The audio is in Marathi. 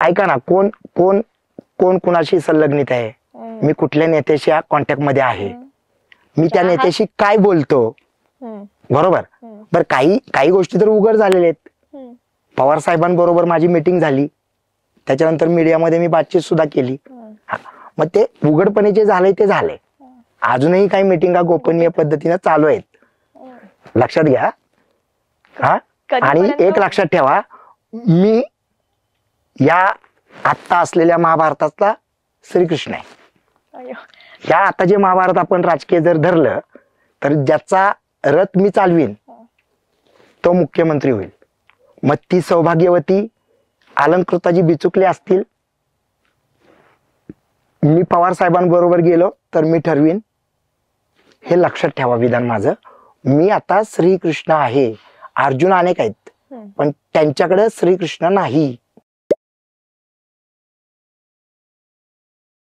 ऐका ना, कोण कोण कोण कुणाशी संलग्नित आहे, मी कुठल्या नेत्याशी कॉन्टॅक्ट मध्ये आहे, मी त्या नेत्याशी काय बोलतो, बरोबर. बर, काही काही गोष्टी तर उघड झालेल्या आहेत. पवार साहेबांबरोबर माझी मीटिंग झाली, त्याच्यानंतर मीडियामध्ये मी बातचीत सुद्धा केली. मग ते उघडपणे जे झालंय ते झालंय. अजूनही काही मीटिंगा गोपनीय पद्धतीने चालू आहेत, लक्षात घ्या. हा, आणि एक लक्षात ठेवा, मी या आत्ता असलेल्या महाभारतातला श्रीकृष्ण आहे. या आता जे महाभारत आपण राजकीय जर धरलं तर ज्याचा रथ मी चालवीन तो मुख्यमंत्री होईल. मग ती सौभाग्यवती अलंकृताजी बिचुकले असतील, मी पवार साहेबांबरोबर गेलो तर मी ठरवीन. हे लक्षात ठेवा विधान माझं. मी आता श्रीकृष्ण आहे. अर्जुन अनेक आहेत पण त्यांच्याकडे श्रीकृष्ण नाही.